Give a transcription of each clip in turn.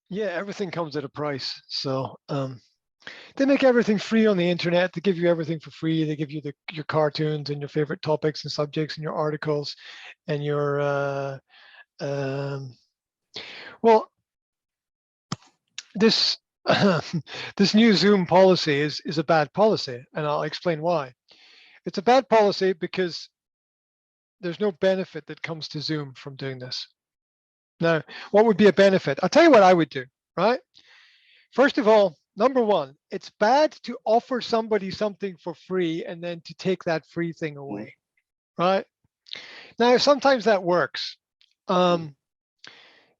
Yeah, everything comes at a price. So they make everything free on the internet. They give you everything for free. They give you your cartoons and your favorite topics and subjects and your articles and your um, well, this this new Zoom policy is a bad policy, and I'll explain why. It's a bad policy because there's no benefit that comes to Zoom from doing this. Now, what would be a benefit? I'll tell you what I would do, right? First of all, number one, it's bad to offer somebody something for free and then to take that free thing Mm, away, right? Now, sometimes that works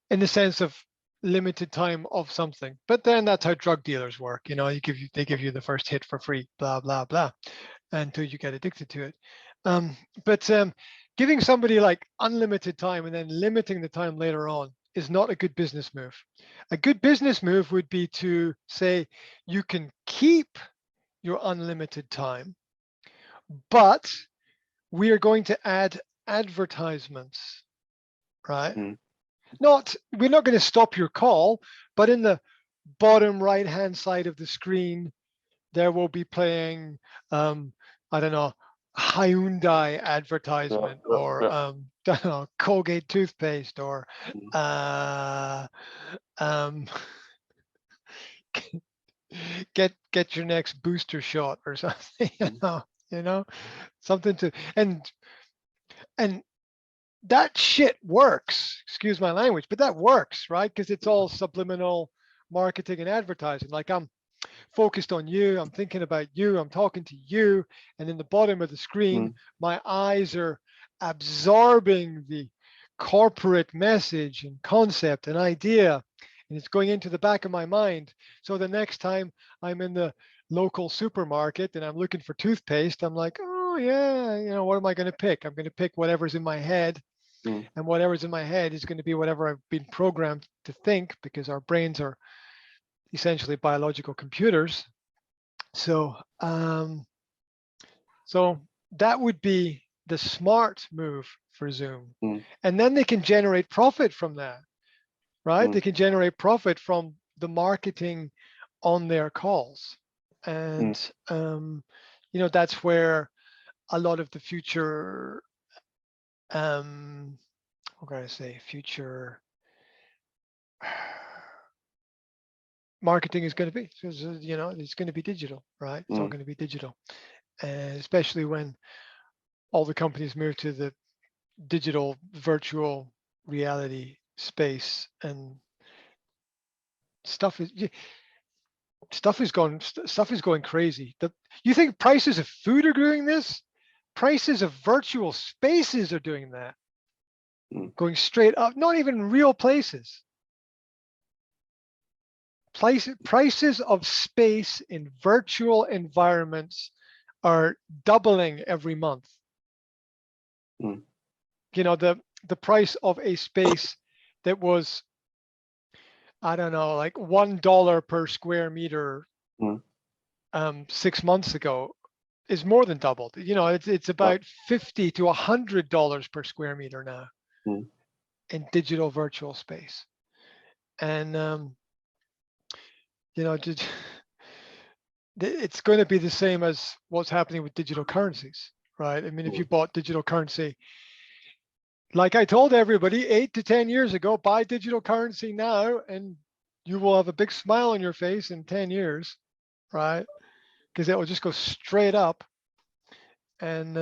in the sense of limited time of something, but then that's how drug dealers work. You know, they give you the first hit for free, blah, blah, blah, until you get addicted to it. But giving somebody like unlimited time and then limiting the time later on is not a good business move. A good business move would be to say you can keep your unlimited time, but we are going to add advertisements, right? mm, We're not going to stop your call, but in the bottom right hand side of the screen, there will be playing, I don't know, Hyundai yeah, advertisement yeah, or yeah. I don't know, Colgate toothpaste or Mm, um, get your next booster shot or something, mm, you know, something to and that shit works. Excuse my language, but that works, right? Because it's all subliminal marketing and advertising. Like I'm focused on you, I'm thinking about you, I'm talking to you, and in the bottom of the screen, mm, my eyes are absorbing the corporate message and concept and idea, and it's going into the back of my mind. So the next time I'm in the local supermarket and I'm looking for toothpaste, I'm like, oh yeah, you know, what am I going to pick? I'm going to pick whatever's in my head, mm, and whatever's in my head is going to be whatever I've been programmed to think, because our brains are essentially biological computers. So, so that would be the smart move for Zoom. mm, And then they can generate profit from that, right? mm, They can generate profit from the marketing on their calls. mm, And, you know, that's where a lot of the future, what can I say, future marketing is going to be. So, you know, it's going to be digital, right? It's all mm. going to be digital. And especially when all the companies move to the digital virtual reality space, and stuff is stuff is going crazy. You think prices of food are doing this? Prices of virtual spaces are doing that, Mm. going straight up, not even real places. Prices of space in virtual environments are doubling every month. Mm. You know, the price of a space that was, I don't know, like $1 per square meter Mm. 6 months ago is more than doubled. You know, it's Yeah. about $50 to $100 per square meter now Mm. in digital virtual space. And you know, it's going to be the same as what's happening with digital currencies, right? I mean, if Mm. you bought digital currency, like I told everybody 8 to 10 years ago, buy digital currency now, and you will have a big smile on your face in 10 years, right? Because it will just go straight up. And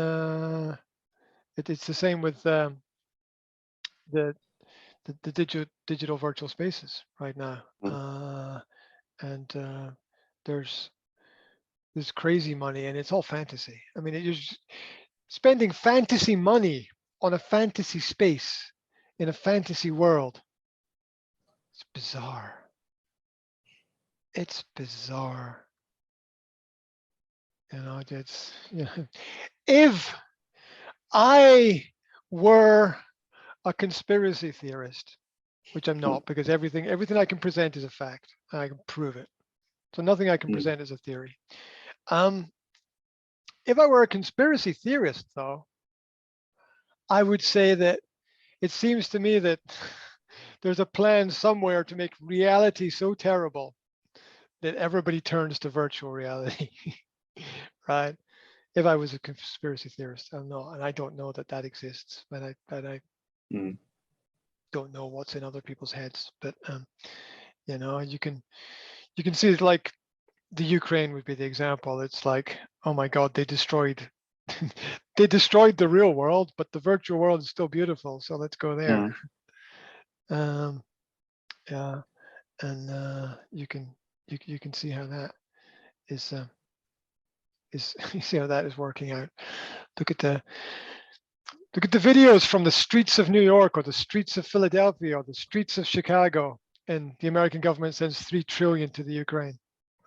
it's the same with the the digital virtual spaces right now. Mm. And there's this crazy money, and it's all fantasy. I mean, you're just spending fantasy money on a fantasy space in a fantasy world. It's bizarre. It's bizarre. You know, it's, you know, if I were a conspiracy theorist, which I'm Mm. not, because everything I can present is a fact, and I can prove it. So nothing I can Mm. present is a theory. Um, if I were a conspiracy theorist, though, I would say that it seems to me that there's a plan somewhere to make reality so terrible that everybody turns to virtual reality, right? If I was a conspiracy theorist, I'm not, and I don't know that that exists, but I Mm. don't know what's in other people's heads. But you know, you can see it, like the Ukraine would be the example. It's like, oh my God, they destroyed they destroyed the real world, but the virtual world is still beautiful. So let's go there. Yeah, and you can see how that is you see how that is working out. Look at the videos from the streets of New York or the streets of Philadelphia or the streets of Chicago, and the American government sends 3 trillion to the Ukraine,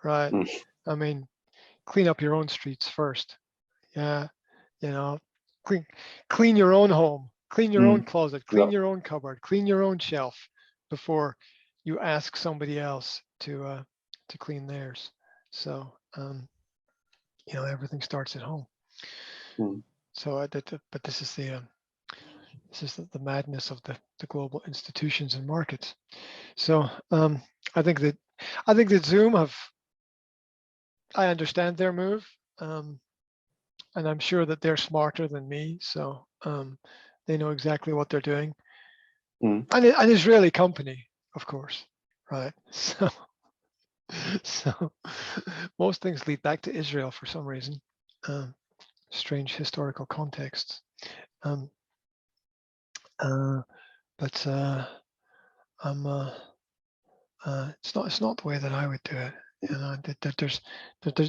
right? Mm. I mean, clean up your own streets first. Yeah, you know, clean your own home, clean your own closet, clean Yeah. your own cupboard, clean your own shelf before you ask somebody else to clean theirs. So you know, everything starts at home. Mm. So but this is the madness of the global institutions and markets. So I think that Zoom I understand their move, and I'm sure that they're smarter than me. So they know exactly what they're doing. Mm. And an Israeli company, of course, right? So most things lead back to Israel for some reason. Strange historical contexts. But it's not the way that I would do it. You know, there's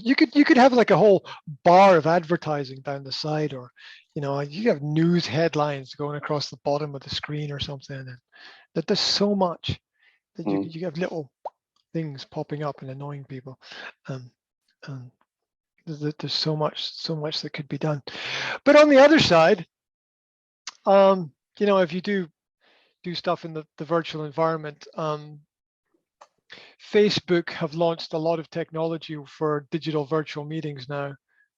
you could have like a whole bar of advertising down the side, or you know, you have news headlines going across the bottom of the screen or something, and that there's so much that you have little things popping up and annoying people. Um, there's so much that could be done. But on the other side, you know, if you do stuff in the virtual environment, Facebook have launched a lot of technology for digital virtual meetings now,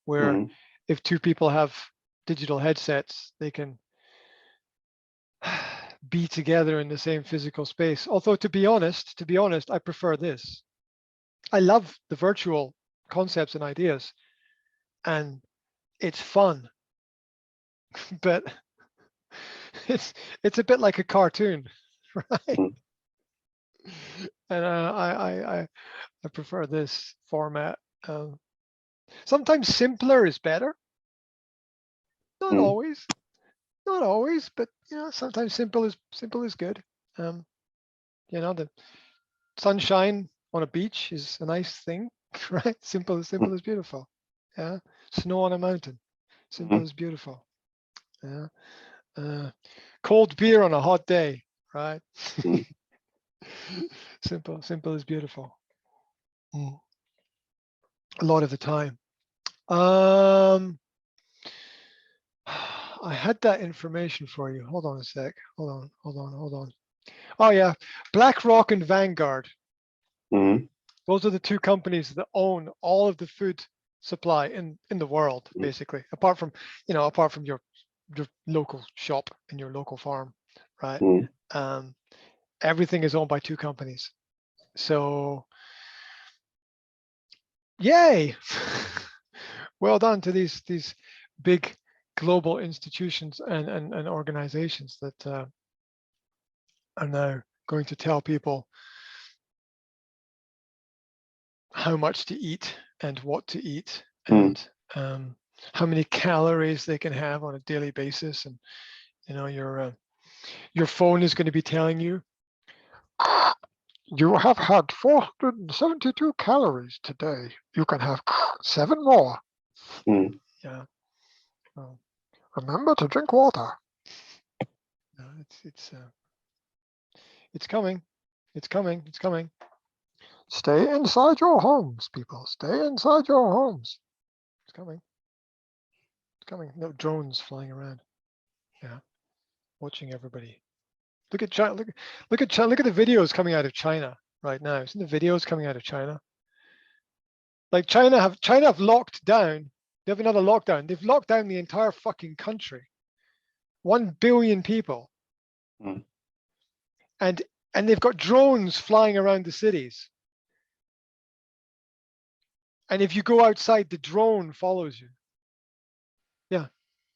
where if 2 people have digital headsets, they can be together in the same physical space. Although to be honest, I prefer this. I love the virtual concepts and ideas, and it's fun, but it's a bit like a cartoon, right? Mm. And I prefer this format. Sometimes simpler is better. Not Mm. always, but you know, sometimes simple is good. You know, the sunshine on a beach is a nice thing, right? Simple is beautiful. Yeah, snow on a mountain, simple Mm. is beautiful. Yeah, cold beer on a hot day, right? Mm. Simple is beautiful. A lot of the time. I had that information for you. Hold on a sec. Hold on. Oh yeah, Blackrock and Vanguard. Mm. Those are the 2 companies that own all of the food supply in the world, basically. Apart from your local shop and your local farm, right? Mm. Everything is owned by 2 companies. So, yay! Well done to these big global institutions and organizations that are now going to tell people how much to eat and what to eat, and how many calories they can have on a daily basis. And you know, your phone is going to be telling you, you have had 472 calories today. You can have 7 more. Mm. Yeah. Well, remember to drink water. No, it's coming. It's coming. Stay inside your homes, people. Stay inside your homes. It's coming. No drones flying around. Yeah, watching everybody. Look at China. Look at China. Look at the videos coming out of China right now. Isn't the videos coming out of China? Like China have locked down. They have another lockdown. They've locked down the entire fucking country. 1 billion people. Mm. And And they've got drones flying around the cities. And if you go outside, the drone follows you. Yeah.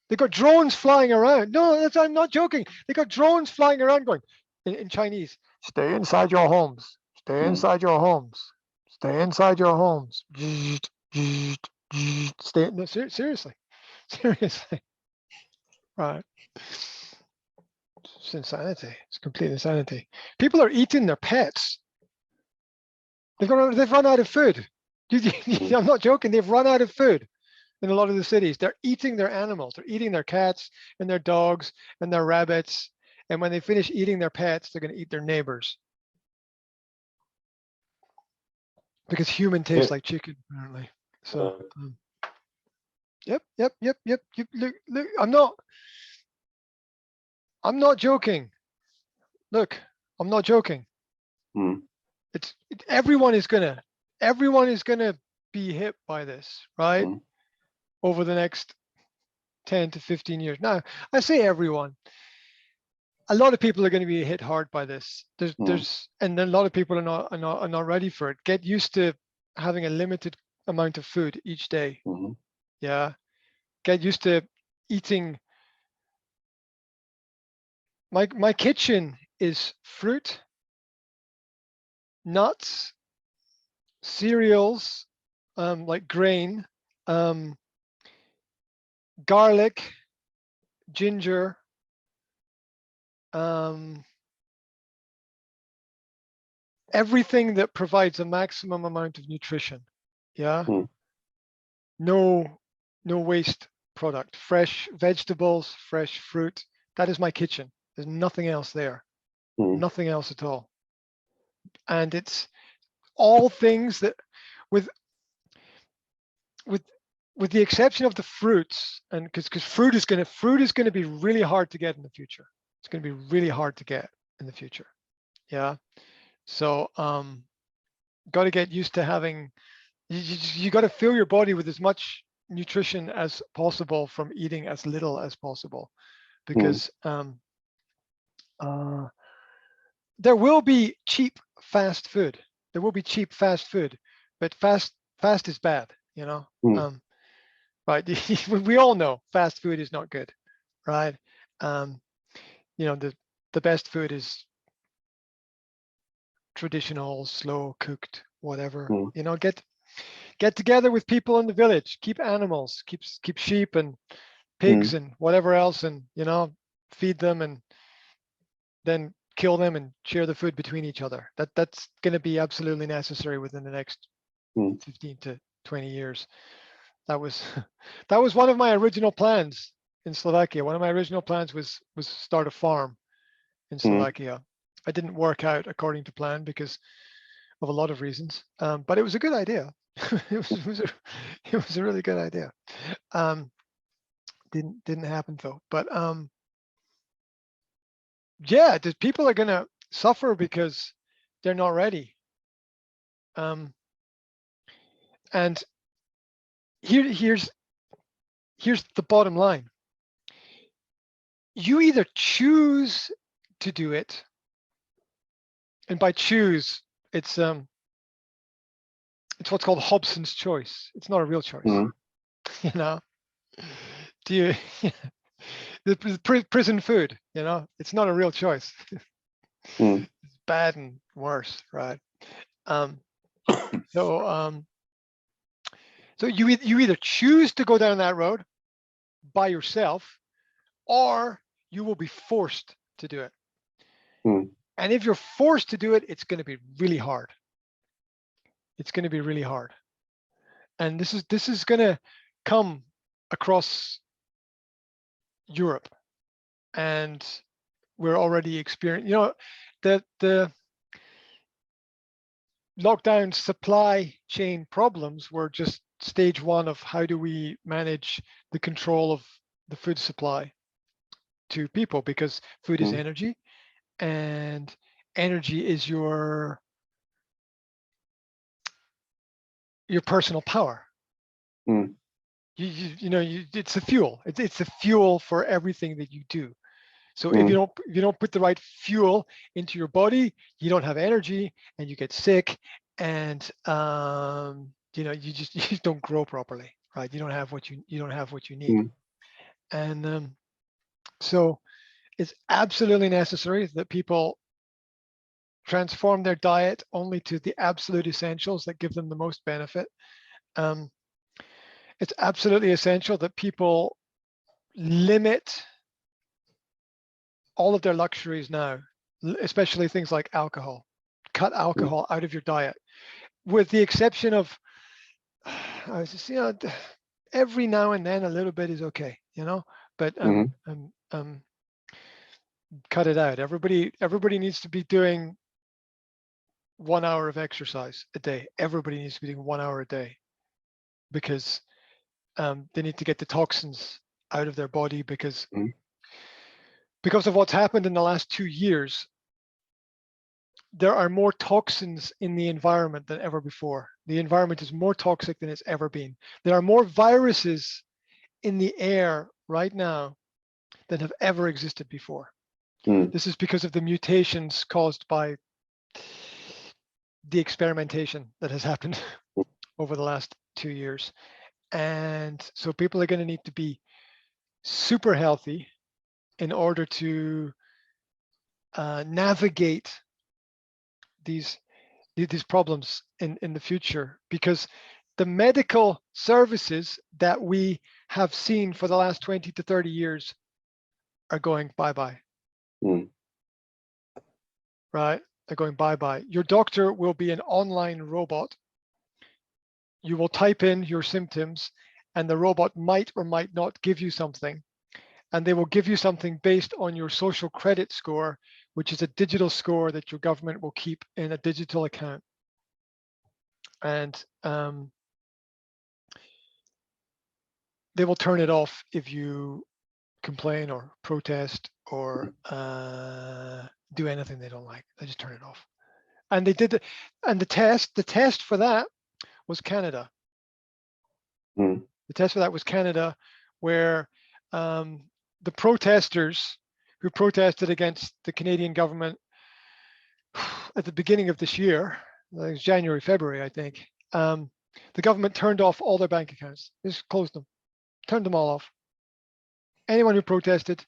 They've got drones flying around. No, I'm not joking. They've got drones flying around going in Chinese. Stay inside your homes. Stay inside your homes. Stay inside your homes. Stay. No, seriously. Seriously. Right. It's insanity. It's complete insanity. People are eating their pets. They've run out of food. I'm not joking. They've run out of food in a lot of the cities. They're eating their animals. They're eating their cats and their dogs and their rabbits. And when they finish eating their pets, they're going to eat their neighbors. Because human tastes like chicken, apparently. So, yep. Look, I'm not joking. Look, I'm not joking. Everyone is gonna be hit by this, right? Over the next 10 to 15 years. Now, I say everyone. A lot of people are going to be hit hard by this. And then a lot of people are not ready for it. Get used to having a limited amount of food each day. Yeah. Get used to eating. My kitchen is fruit, nuts, cereals, like grain, garlic, ginger, everything that provides a maximum amount of nutrition. Yeah. No waste product. Fresh vegetables, fresh fruit. That is my kitchen. There's nothing else there. Nothing else at all. And it's all things that with the exception of the fruits, and because fruit is going to be really hard to get in the future. It's going to be really hard to get in the future. Yeah. So got to get used to having, you got to fill your body with as much nutrition as possible from eating as little as possible, because there will be cheap fast food. There will be cheap fast food, but fast is bad, you know. Right? We all know fast food is not good, right? You know, the best food is traditional, slow cooked, whatever. You know, get together with people in the village, keep animals, keep sheep and pigs and whatever else, and you know, feed them and then kill them and share the food between each other. That's going to be absolutely necessary within the next 15 to 20 years. That was one of my original plans in Slovakia. One of my original plans was start a farm in Slovakia. It didn't work out according to plan because of a lot of reasons, but it was a good idea. it was a really good idea. Didn't happen though. But yeah, the people are gonna suffer because they're not ready. And here's the bottom line. You either choose to do it, and by choose, it's what's called Hobson's choice. It's not a real choice. You know, do you the prison food, you know, it's not a real choice. It's bad and worse, right? So you either choose to go down that road by yourself, or you will be forced to do it. And if you're forced to do it, it's going to be really hard. It's going to be really hard. And this is going to come across Europe, and we're already experiencing, you know, the lockdown supply chain problems were just stage one of how do we manage the control of the food supply to people, because food is energy, and energy is your personal power. You know, it's a fuel. It's a fuel for everything that you do. So if you don't put the right fuel into your body, you don't have energy and you get sick, and you just don't grow properly, right? You don't have what you need. And so it's absolutely necessary that people transform their diet only to the absolute essentials that give them the most benefit. It's absolutely essential that people limit all of their luxuries now, especially things like alcohol. Cut alcohol out of your diet, with the exception of, every now and then a little bit is okay, but cut it out. Everybody needs to be doing 1 hour of exercise a day. Everybody needs to be doing 1 hour a day, because they need to get the toxins out of their body, because of what's happened in the last 2 years. There are more toxins in the environment than ever before. The environment is more toxic than it's ever been. There are more viruses in the air right now than have ever existed before. This is because of the mutations caused by the experimentation that has happened over the last 2 years. And so people are going to need to be super healthy in order to navigate these problems in the future, because the medical services that we have seen for the last 20 to 30 years are going bye-bye. Right? They're going bye-bye. Your doctor will be an online robot. You will type in your symptoms, and the robot might or might not give you something. And they will give you something based on your social credit score, which is a digital score that your government will keep in a digital account. And they will turn it off if you complain or protest or do anything they don't like. They just turn it off. And they did, and the test for that was Canada. The test for that was Canada, where the protesters who protested against the Canadian government at the beginning of this year, it was January, February, I think, the government turned off all their bank accounts. Just closed them, turned them all off. Anyone who protested,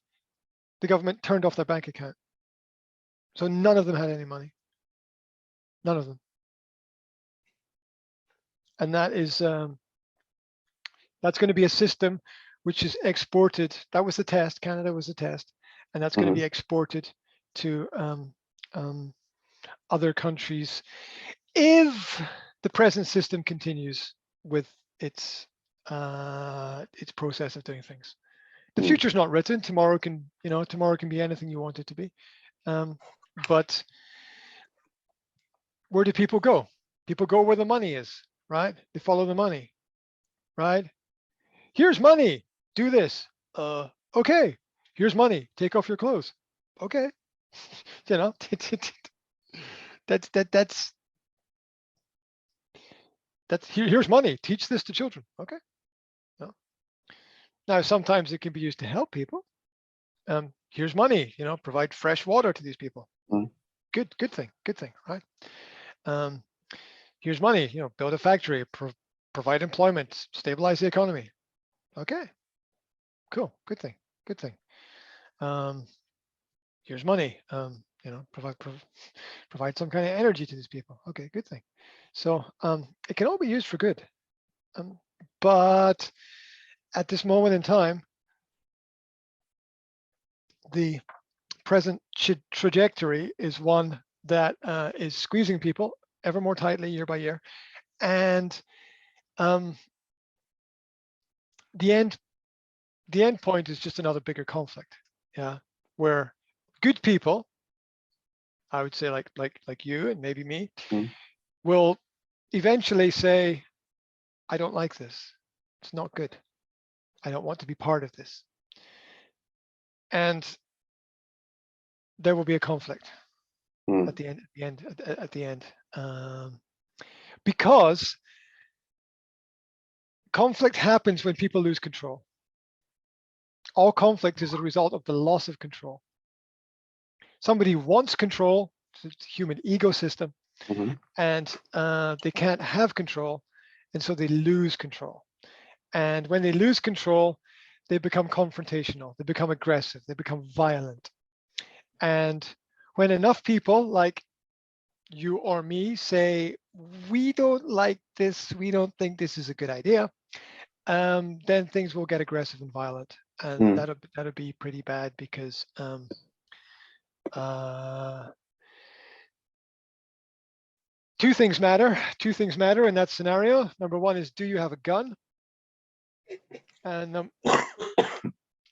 the government turned off their bank account. So none of them had any money. None of them. And that is, that's going to be a system which is exported. That was the test. Canada was the test, and that's going to be exported to other countries if the present system continues with its process of doing things. The future's not written. Tomorrow can be anything you want it to be. But where do people go? People go where the money is, right? They follow the money, right? Here's money. Do this. Okay. Here's money. Take off your clothes. Okay. That's here's money. Teach this to children. Okay. No. Now sometimes it can be used to help people. Here's money. Provide fresh water to these people. Good thing. Good thing, right? Here's money. Build a factory. Provide employment. Stabilize the economy. Okay. Cool. Good thing. Good thing. Here's money. Provide some kind of energy to these people. Okay. Good thing. So it can all be used for good. But at this moment in time, the present trajectory is one that is squeezing people ever more tightly year by year, and the end point is just another bigger conflict, where good people, I would say like you and maybe me, will eventually say, I don't like this. It's not good. I don't want to be part of this. And there will be a conflict at the end, because conflict happens when people lose control. All conflict is a result of the loss of control. somebody wants control, it's a human ego system, and they can't have control, and so they lose control. And when they lose control, they become confrontational, they become aggressive, they become violent. And when enough people like you or me say, we don't like this, we don't think this is a good idea, then things will get aggressive and violent. And that'll be pretty bad, because two things matter in that scenario. Number one is, do you have a gun? And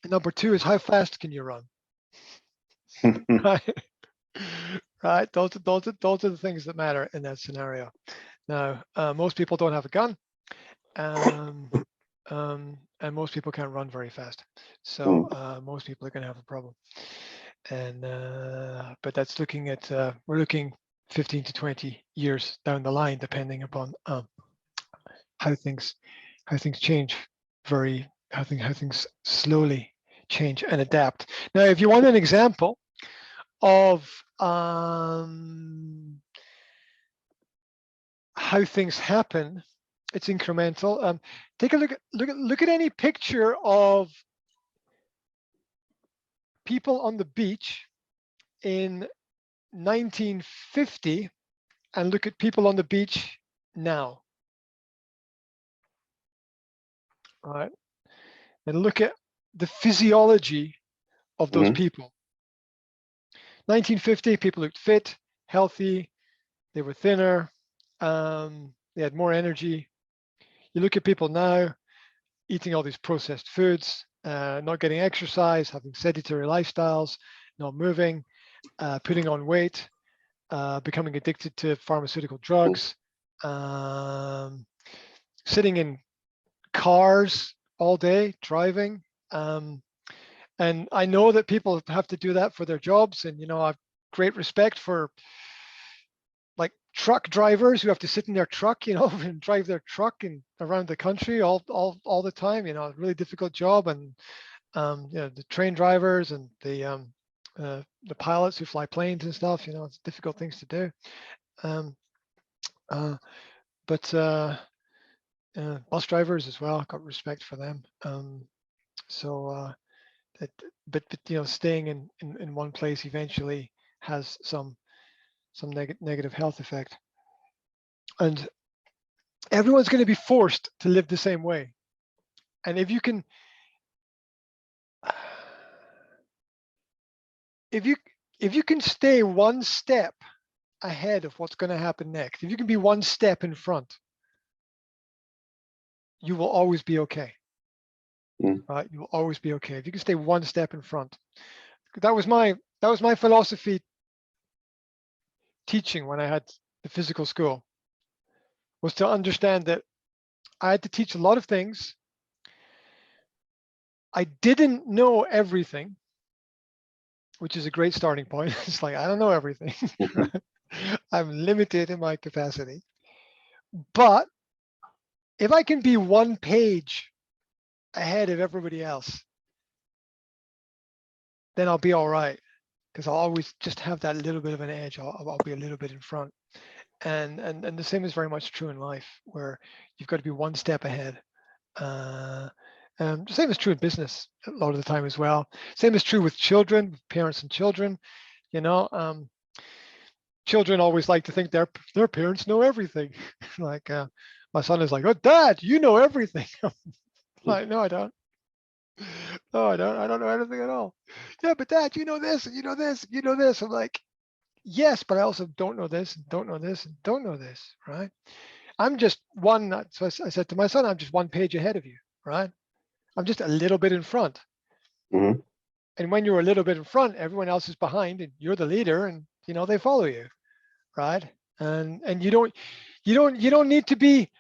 number two is, how fast can you run? Right? Right. Those are the things that matter in that scenario. Now, most people don't have a gun, and most people can't run very fast. So most people are going to have a problem. And but that's looking at we're looking 15 to 20 years down the line, depending upon how things change, how things slowly change and adapt. Now, if you want an example of how things happen, it's incremental. Take a look at any picture of people on the beach in 1950 and look at people on the beach now. All right, and look at the physiology of those people. 1950, people looked fit, healthy, they were thinner, they had more energy. You look at people now, eating all these processed foods, not getting exercise, having sedentary lifestyles, not moving, putting on weight, becoming addicted to pharmaceutical drugs, sitting in cars all day, driving. And I know that people have to do that for their jobs, and I have great respect for like truck drivers who have to sit in their truck, and drive their truck and around the country all the time. Really difficult job. And the train drivers and the pilots who fly planes and stuff. It's difficult things to do. But bus drivers as well, got respect for them. But staying in one place eventually has some negative health effect, and everyone's going to be forced to live the same way. And if you can stay one step ahead of what's going to happen next, if you can be one step in front, you will always be okay. Right? You will always be okay if you can stay one step in front. That was my philosophy teaching when I had the physical school, was to understand that I had to teach a lot of things. I didn't know everything, which is a great starting point. It's like, I don't know everything. I'm limited in my capacity. But if I can be one page ahead of everybody else, then I'll be all right, because I'll always just have that little bit of an edge. I'll be a little bit in front. And the same is very much true in life, where you've got to be one step ahead. The same is true in business a lot of the time as well. Same is true with children, with parents and children. Children always like to think their parents know everything. Like my son is like, "Oh, Dad, you know everything." Like, no, I don't. No, I don't. I don't know anything at all. Yeah, but Dad, you know this, and you know this, and you know this. I'm like, yes, but I also don't know this, and don't know this, and don't know this, right? I'm just one. So I said to my son, I'm just one page ahead of you, right? I'm just a little bit in front. And when you're a little bit in front, everyone else is behind, and you're the leader, and they follow you, right? And you don't need to be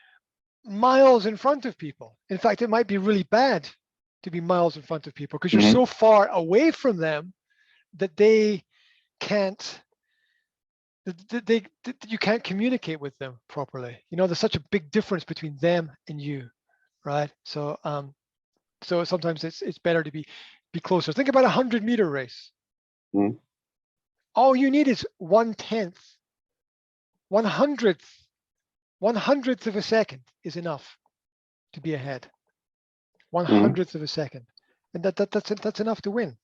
miles in front of people. In fact, it might be really bad to be miles in front of people, because you're so far away from them that they can't. You can't communicate with them properly. There's such a big difference between them and you, right? So so sometimes it's better to be closer. Think about a 100-meter race. All you need is 1/10, 1/100th of a second is enough to be ahead. 1/100th of a second, and that's enough to win.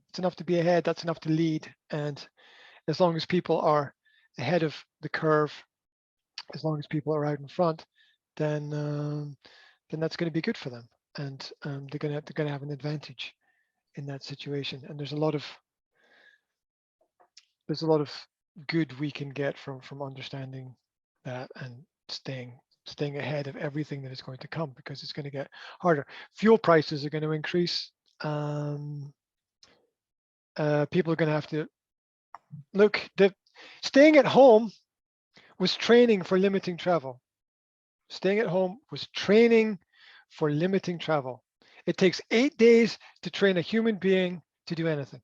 It's enough to be ahead. That's enough to lead. And as long as people are ahead of the curve, as long as people are out in front, then that's going to be good for them, and they're going to have an advantage in that situation. And there's a lot of good we can get from understanding that and staying ahead of everything that is going to come, because it's going to get harder. Fuel prices are going to increase. People are going to have to look. Staying at home was training for limiting travel. Staying at home was training for limiting travel. It takes 8 days to train a human being to do anything.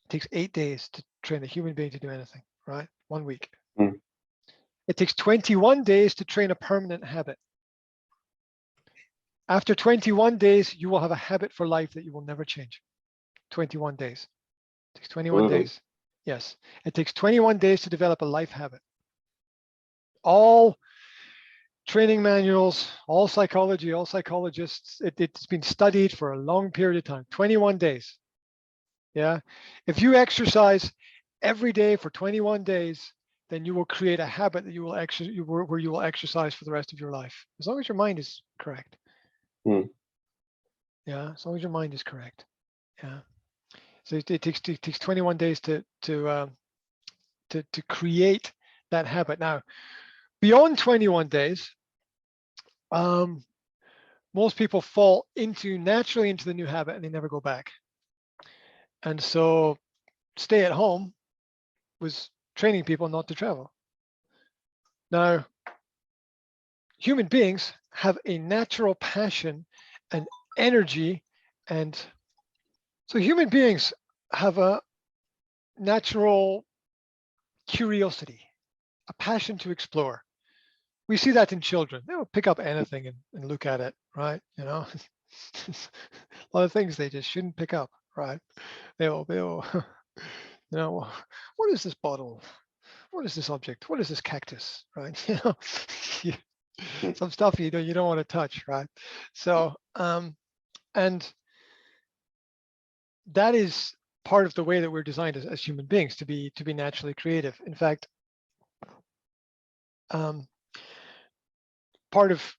It takes 8 days to train a human being to do anything, right? 1 week. Mm. It takes 21 days to train a permanent habit. After 21 days, you will have a habit for life that you will never change. 21 days. It takes 21 Really? days. Yes. It takes 21 days to develop a life habit. All training manuals, all psychology, all psychologists, it's been studied for a long period of time. 21 days. Yeah. If you exercise every day for 21 days, then you will create a habit that you will where you will exercise for the rest of your life, as long as your mind is correct. Mm. Yeah, as long as your mind is correct. Yeah. So it takes 21 days to create that habit. Now, beyond 21 days, most people fall naturally into the new habit and they never go back. And so stay at home was training people not to travel. Now, human beings have a natural passion and energy, and so human beings have a natural curiosity, a passion to explore. We see that in children. They will pick up anything and look at it, right? You know, a lot of things they just shouldn't pick up, right? They'll you know, what is this bottle? What is this object? What is this cactus? Right? You know, some stuff you don't want to touch, right? So and that is part of the way that we're designed as human beings, to be naturally creative. In fact, part of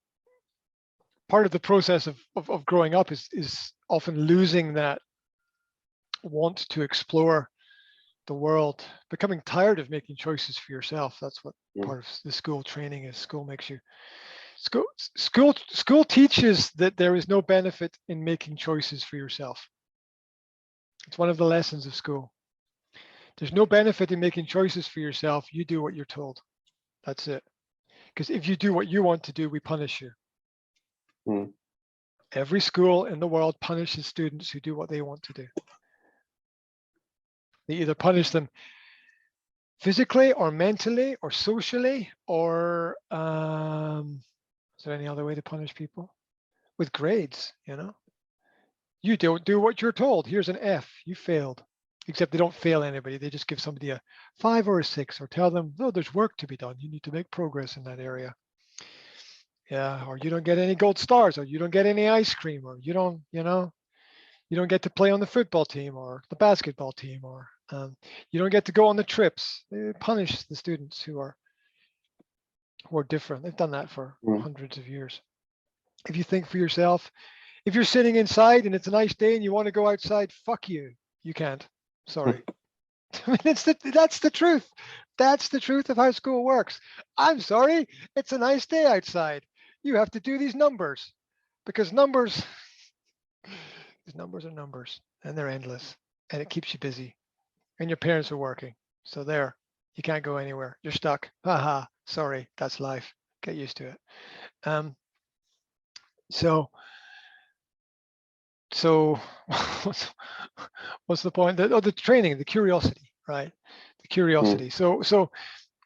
the process of growing up is often losing that want to explore the world, becoming tired of making choices for yourself. That's what part of the school training is. School makes you school teaches that there is no benefit in making choices for yourself. It's one of the lessons of school. There's no benefit in making choices for yourself. You do what you're told. That's it. Because if you do what you want to do, we punish you. Mm. Every school in the world punishes students who do what they want to do. They either punish them physically or mentally or socially, or is there any other way to punish people? With grades, you know? You don't do what you're told. Here's an F, you failed. Except they don't fail anybody. They just give somebody a 5 or a 6, or tell them, no, there's work to be done. You need to make progress in that area. Yeah, or you don't get any gold stars, or you don't get any ice cream, or you don't get to play on the football team or the basketball team, or you don't get to go on the trips. They punish the students who are different. They've done that for hundreds of years. If you think for yourself, if you're sitting inside and it's a nice day and you want to go outside, fuck you. You can't. Sorry. I mean, that's the truth. That's the truth of how school works. I'm sorry. It's a nice day outside. You have to do these numbers, because numbers are numbers, and they're endless, and it keeps you busy, and your parents are working. So there, you can't go anywhere. You're stuck. Haha. Sorry. That's life. Get used to it. So what's the point? The training, the curiosity, right? The curiosity. So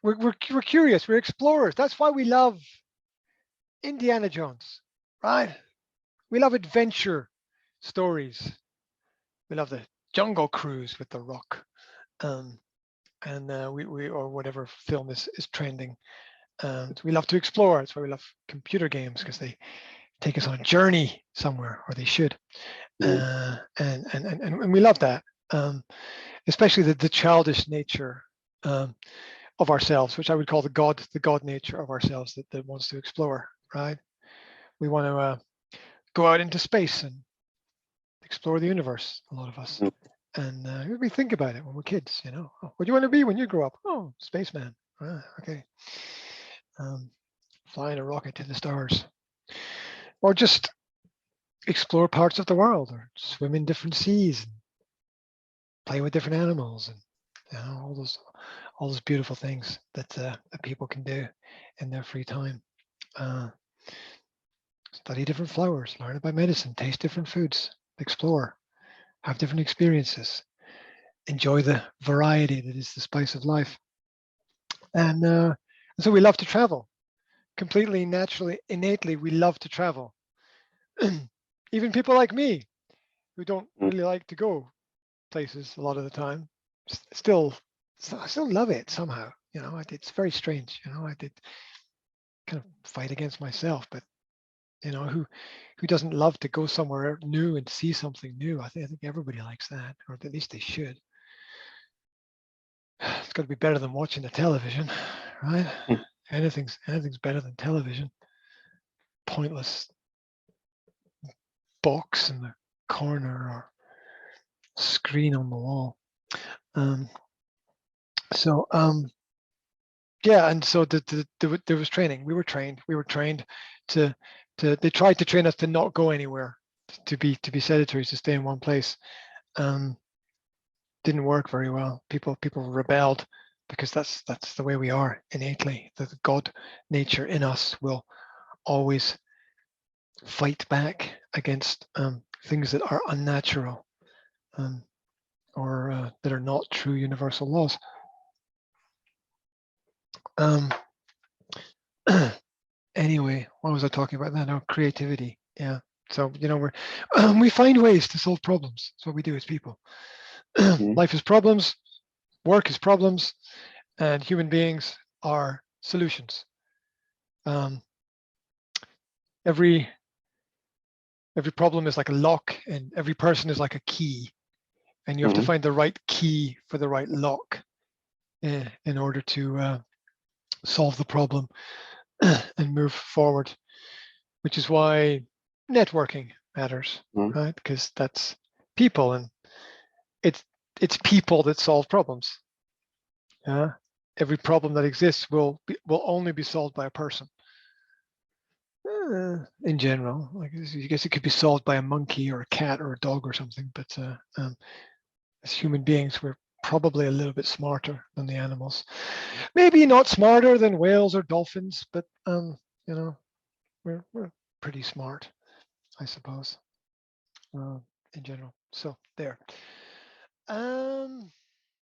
we're curious. We're explorers. That's why we love Indiana Jones, right? We love adventure stories. We love the Jungle Cruise with The Rock. and we or whatever film is trending. We love to explore. That's why we love computer games, because they take us on a journey somewhere, or they should. And we love that, especially the childish nature of ourselves, which I would call the God nature of ourselves that wants to explore. Right? We want to go out into space and explore the universe. A lot of us, and we think about it when we're kids. Oh, what do you want to be when you grow up? Oh, spaceman. Okay. Flying a rocket to the stars, or just explore parts of the world, or swim in different seas, and play with different animals, and all those beautiful things that people can do in their free time. Study different flowers, learn about medicine, taste different foods, explore, have different experiences, enjoy the variety that is the spice of life. And so we love to travel. Completely naturally, innately, we love to travel. Even people like me, who don't really like to go places a lot of the time, still love it somehow. It's very strange. I did kind of fight against myself, but who doesn't love to go somewhere new and see something new? I think everybody likes that, or at least they should. It's got to be better than watching the television, right? Anything's better than television. Pointless box in the corner or screen on the wall. Yeah, and so there was training. We were trained to they tried to train us to not go anywhere, to be sedentary, to stay in one place. Didn't work very well. People rebelled, because that's the way we are innately. The God nature in us will always fight back against things that are unnatural, or that are not true universal laws. Anyway, what was I talking about then? Oh, creativity. Yeah. So we find ways to solve problems. That's what we do as people. Life is problems, work is problems, and human beings are solutions. Every problem is like a lock, and every person is like a key, and you have to find the right key for the right lock in order to solve the problem and move forward, which is why networking matters, right? Because that's people, and it's people that solve problems. Yeah, every problem that exists will only be solved by a person. In general, I guess it could be solved by a monkey or a cat or a dog or something, but as human beings, we're probably a little bit smarter than the animals. Maybe not smarter than whales or dolphins, but we're pretty smart, I suppose, in general. So there.